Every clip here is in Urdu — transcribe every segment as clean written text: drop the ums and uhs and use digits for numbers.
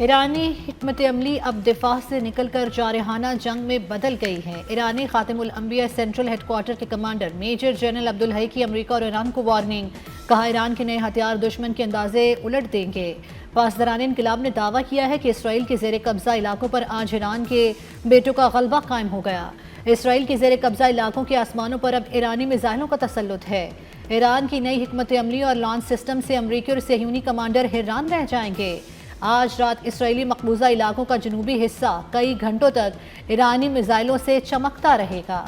ایرانی حکمت عملی اب دفاع سے نکل کر جارحانہ جنگ میں بدل گئی ہے۔ ایرانی خاتم الانبیاء سینٹرل ہیڈ کوارٹر کے کمانڈر میجر جنرل عبدالحی کی امریکہ اور ایران کو وارننگ، کہا ایران کے نئے ہتھیار دشمن کے اندازے الٹ دیں گے۔ پاسداران انقلاب نے دعویٰ کیا ہے کہ اسرائیل کے زیر قبضہ علاقوں پر آج ایران کے بیٹوں کا غلبہ قائم ہو گیا۔ اسرائیل کے زیر قبضہ علاقوں کے آسمانوں پر اب ایرانی میزائلوں کا تسلط ہے۔ ایران کی نئی حکمت عملی اور لانچ سسٹم سے امریکی اور صہیونی کمانڈر حیران رہ جائیں گے۔ آج رات اسرائیلی مقبوضہ علاقوں کا جنوبی حصہ کئی گھنٹوں تک ایرانی میزائلوں سے چمکتا رہے گا۔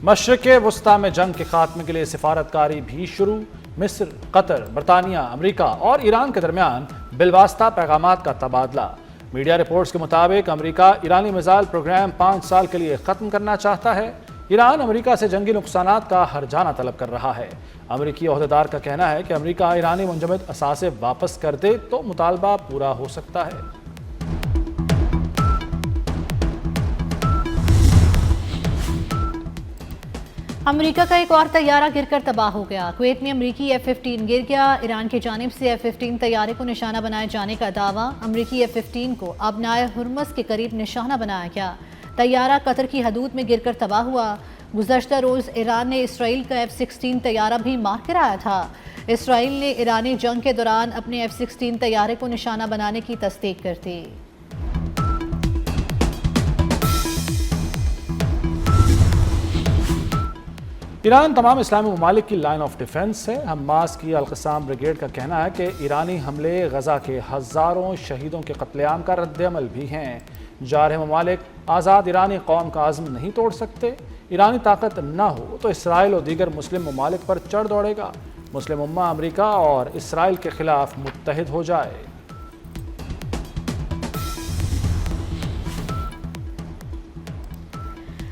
مشرق وسطیٰ میں جنگ کے خاتمے کے لیے سفارتکاری بھی شروع۔ مصر، قطر، برطانیہ، امریکہ اور ایران کے درمیان بالواسطہ پیغامات کا تبادلہ۔ میڈیا رپورٹس کے مطابق امریکہ ایرانی میزائل پروگرام 5 سال کے لیے ختم کرنا چاہتا ہے۔ ایران امریکہ سے جنگی نقصانات کا ہرجانہ طلب کر رہا ہے۔ امریکی عہدیدار کا کہنا ہے کہ امریکہ ایرانی منجمد اثاثے واپس کر دے تو مطالبہ پورا ہو سکتا ہے۔ امریکہ کا ایک اور طیارہ گر کر تباہ ہو گیا۔ کویت میں امریکی F-15 گر گیا۔ ایران کی جانب سے F-15 طیارے کو نشانہ بنائے جانے کا دعویٰ۔ امریکی F-15 کو ابنائے ہرمز کے قریب نشانہ بنایا گیا۔ طیارہ قطر کی حدود میں گر کر تباہ ہوا۔ گزشتہ روز ایران نے اسرائیل کا F-16 طیارہ بھی مار گرایا تھا۔ اسرائیل نے ایرانی جنگ کے دوران اپنے F-16 طیارے کو نشانہ بنانے کی تصدیق کر دی۔ ایران تمام اسلامی ممالک کی لائن آف ڈیفنس ہے۔ حماس کی القسام بریگیڈ کا کہنا ہے کہ ایرانی حملے غزہ کے ہزاروں شہیدوں کے قتل عام کا رد عمل بھی ہیں۔ جارح ممالک آزاد ایرانی قوم کا عزم نہیں توڑ سکتے۔ ایرانی طاقت نہ ہو تو اسرائیل اور دیگر مسلم ممالک پر چڑھ دوڑے گا۔ مسلم امہ امریکہ اور اسرائیل کے خلاف متحد ہو جائے۔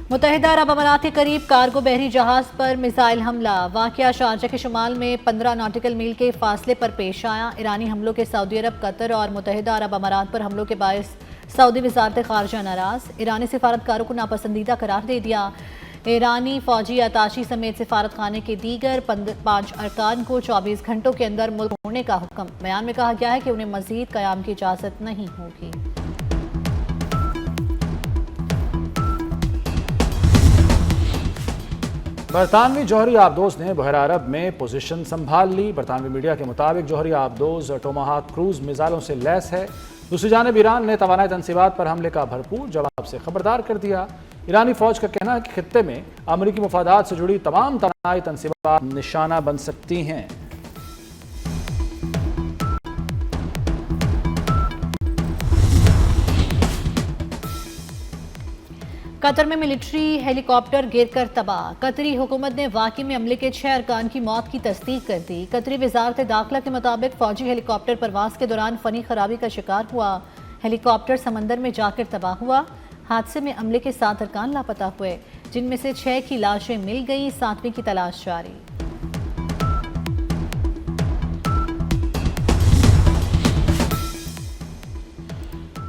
متحدہ عرب امارات کے قریب کارگو بحری جہاز پر میزائل حملہ۔ واقعہ شارجہ کے شمال میں 15 ناٹیکل میل کے فاصلے پر پیش آیا۔ ایرانی حملوں کے سعودی عرب، قطر اور متحدہ عرب امارات پر حملوں کے باعث سعودی وزارت خارجہ ناراض۔ ایرانی سفارتکاروں کو ناپسندیدہ قرار دے دیا۔ ایرانی فوجی اتاشی سمیت سفارت خانے کے دیگر 5 ارکان کو 24 گھنٹوں کے اندر ملک چھوڑنے کا حکم۔ بیان میں کہا گیا ہے کہ انہیں مزید قیام کی اجازت نہیں ہوگی۔ برطانوی جوہری آبدوز نے بحیرہ عرب میں پوزیشن سنبھال لی۔ برطانوی میڈیا کے مطابق جوہری آبدوز ٹوماہاک کروز میزائلوں سے لیس ہے۔ دوسری جانب ایران نے توانائی تنصیبات پر حملے کا بھرپور جواب سے خبردار کر دیا۔ ایرانی فوج کا کہنا ہے کہ خطے میں امریکی مفادات سے جڑی تمام توانائی تنصیبات نشانہ بن سکتی ہیں۔ قطر میں ملٹری ہیلی کاپٹر گر کر تباہ۔ قطری حکومت نے واقعے میں عملے کے 6 ارکان کی موت کی تصدیق کر دی۔ قطری وزارت داخلہ کے مطابق فوجی ہیلی کاپٹر پرواز کے دوران فنی خرابی کا شکار ہوا۔ ہیلی کاپٹر سمندر میں جا کر تباہ ہوا۔ حادثے میں عملے کے 7 ارکان لاپتہ ہوئے، جن میں سے 6 کی لاشیں مل گئیں، 7ویں کی تلاش جاری۔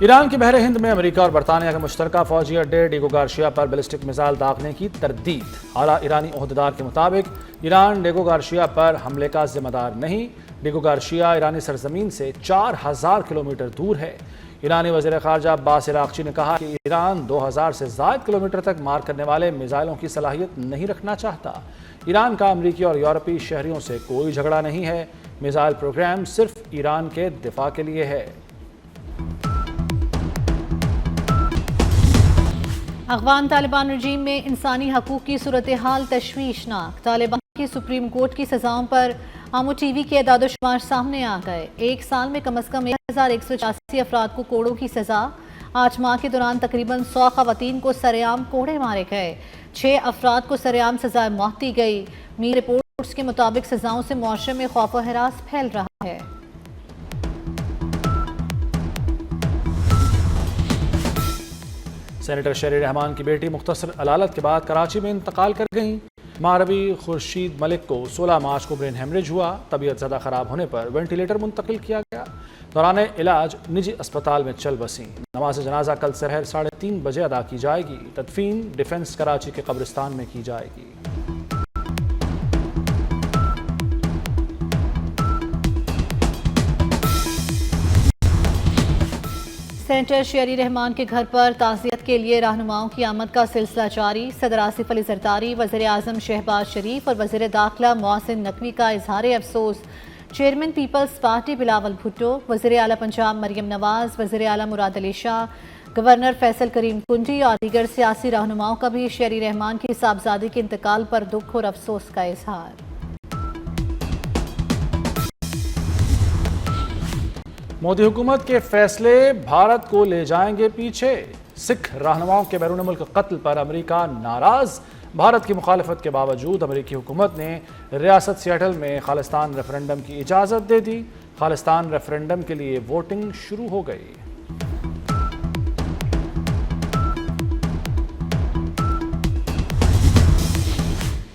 ایران کی بحر ہند میں امریکہ اور برطانیہ کے مشترکہ فوجی اڈے ڈیگو گارشیا پر بیلسٹک میزائل داغنے کی تردید۔ اعلیٰ ایرانی عہدیدار کے مطابق ایران ڈیگو گارشیا پر حملے کا ذمہ دار نہیں۔ ڈیگو گارشیا ایرانی سرزمین سے 4000 کلومیٹر دور ہے۔ ایرانی وزیر خارجہ عباس عراقچی نے کہا کہ ایران 2000 سے زائد کلومیٹر تک مار کرنے والے میزائلوں کی صلاحیت نہیں رکھنا چاہتا۔ ایران کا امریکی اور یورپی شہریوں سے کوئی جھگڑا نہیں ہے۔ میزائل پروگرام صرف ایران کے دفاع کے لیے ہے۔ افغان طالبان رجیم میں انسانی حقوق کی صورتحال تشویشناک۔ طالبان کی سپریم کورٹ کی سزاؤں پر آمو ٹی وی کے اعداد و شمار سامنے آ گئے۔ ایک سال میں کم از کم 1184 افراد کو کوڑوں کی سزا۔ 8 ماہ کے دوران تقریباً 100 خواتین کو سرعام کوڑے مارے گئے۔ 6 افراد کو سرعام سزائے موت دی گئی۔ میڈیا رپورٹس کے مطابق سزاؤں سے معاشرے میں خوف و ہراس پھیل رہا ہے۔ سینیٹر شیری رحمان کی بیٹی مختصر علالت کے بعد کراچی میں انتقال کر گئیں۔ مغربی خورشید ملک کو 16 مارچ کو برین ہیمریج ہوا، طبیعت زیادہ خراب ہونے پر وینٹیلیٹر منتقل کیا گیا، دوران علاج نجی اسپتال میں چل بسیں۔ نماز جنازہ کل سحر 3:30 بجے ادا کی جائے گی، تدفین ڈیفنس کراچی کے قبرستان میں کی جائے گی۔ سینیٹر شیری رحمان کے گھر پر تعزیت کے لیے رہنماؤں کی آمد کا سلسلہ جاری، صدر آصف علی زرداری، وزیر اعظم شہباز شریف اور وزیر داخلہ محسن نقوی کا اظہار افسوس، chairman Peoples Party Bilawal Bhutto, وزیر اعلیٰ پنجاب مریم نواز، وزیر اعلیٰ مراد علی شاہ، گورنر فیصل کریم کنڈی اور دیگر سیاسی رہنماؤں کا بھی شیری رحمان کی صاحبزادی کے انتقال پر دکھ اور افسوس کا اظہار۔ مودی حکومت کے فیصلے بھارت کو لے جائیں گے پیچھے، سکھ رہنماؤں کے بیرون ملک قتل پر امریکہ ناراض، بھارت کی مخالفت کے باوجود امریکی حکومت نے ریاست سیاٹل میں خالصتان ریفرنڈم کی اجازت دے دی، خالصتان ریفرنڈم کے لیے ووٹنگ شروع ہو گئی۔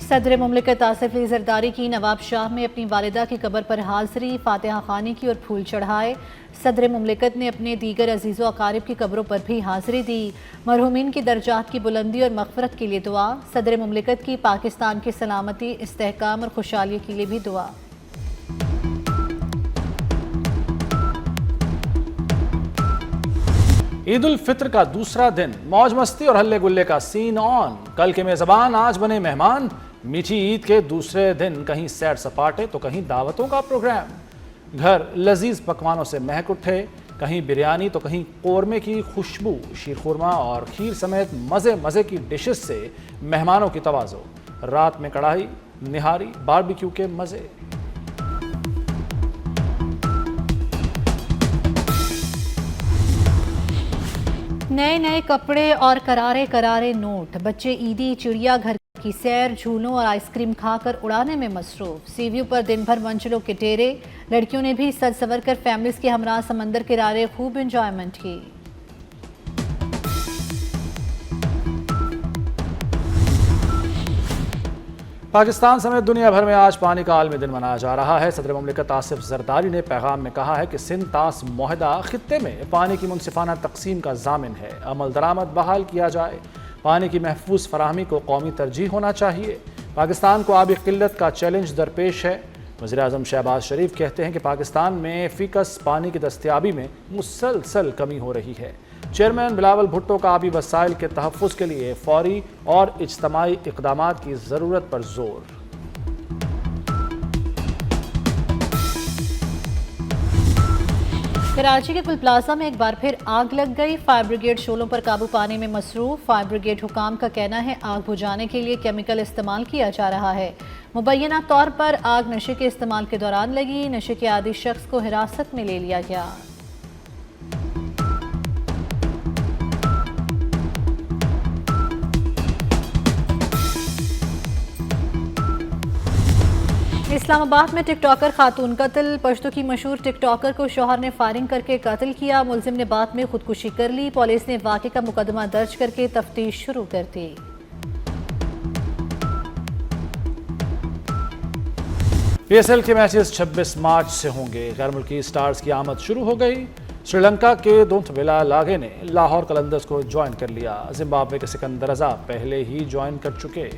صدر مملکت آصف علی زرداری کی نواب شاہ میں اپنی والدہ کی قبر پر حاضری، فاتحہ خوانی کی اور پھول چڑھائے۔ صدر مملکت نے اپنے دیگر عزیز و اقارب کی قبروں پر بھی حاضری دی، مرحومین کی درجات کی بلندی اور مغفرت کے لیے دعا، صدر مملکت کی پاکستان کی سلامتی، استحکام اور خوشحالی کے لیے بھی دعا۔ عید الفطر کا دوسرا دن، موج مستی اور ہلے گلے کا سین آن، کل کے میزبان آج بنے مہمان، میٹھی عید کے دوسرے دن کہیں سیر سپاٹے تو کہیں دعوتوں کا پروگرام، گھر لذیذ پکوانوں سے مہک اٹھے، کہیں بریانی تو کہیں قورمے کی خوشبو، شیر خورما اور کھیر سمیت مزے مزے کی ڈشز سے مہمانوں کی توازو، رات میں کڑھائی، نہاری، باربیکیو کے مزے۔ نئے نئے کپڑے اور کرارے کرارے نوٹ، بچے عیدی چڑیا گھر کی سیر، جھولوں اور آئس کریم کھا کر اڑانے میں مصروف، سی ویو پر دن بھر منچلوں کے ڈیرے، لڑکیوں نے بھی سج سور کر فیملیز کے ہمراہ سمندر کنارے خوب انجوائمنٹ کی۔ پاکستان سمیت دنیا بھر میں آج پانی کا عالمی دن منایا جا رہا ہے۔ صدر مملکت آصف زرداری نے پیغام میں کہا ہے کہ سندھ طاس معاہدہ خطے میں پانی کی منصفانہ تقسیم کا ضامن ہے، عمل درآمد بحال کیا جائے، پانی کی محفوظ فراہمی کو قومی ترجیح ہونا چاہیے، پاکستان کو آبی قلت کا چیلنج درپیش ہے۔ وزیر اعظم شہباز شریف کہتے ہیں کہ پاکستان میں فیکس پانی کی دستیابی میں مسلسل کمی ہو رہی ہے، چیئرمین بلاول بھٹو کا آبی وسائل کے تحفظ کے لیے فوری اور اجتماعی اقدامات کی ضرورت پر زور۔ کراچی کے پل پلازا میں ایک بار پھر آگ لگ گئی، فائر بریگیڈ شعلوں پر قابو پانے میں مصروف، فائر بریگیڈ حکام کا کہنا ہے آگ بجھانے کے لیے کیمیکل استعمال کیا جا رہا ہے، مبینہ طور پر آگ نشے کے استعمال کے دوران لگی، نشے کے عادی شخص کو حراست میں لے لیا گیا۔ اسلام آباد میں ٹک ٹاکر خاتون قتل، پشتو کی مشہور ٹک ٹاکر کو شوہر نے فائرنگ کر کے قتل کیا، ملزم نے بعد میں خودکشی کر لی، پولیس نے واقعے کا مقدمہ درج کر کے تفتیش شروع کر دی۔ پی ایس ایل کے میچز 26 مارچ سے ہوں گے، غیر ملکی سٹارز کی آمد شروع ہو گئی، سری لنکا کے دونت ویلا لاگے نے لاہور قلندرز کو جوائن کر لیا، زمبابوے کے سکندر رضا پہلے ہی جوائن کر چکے۔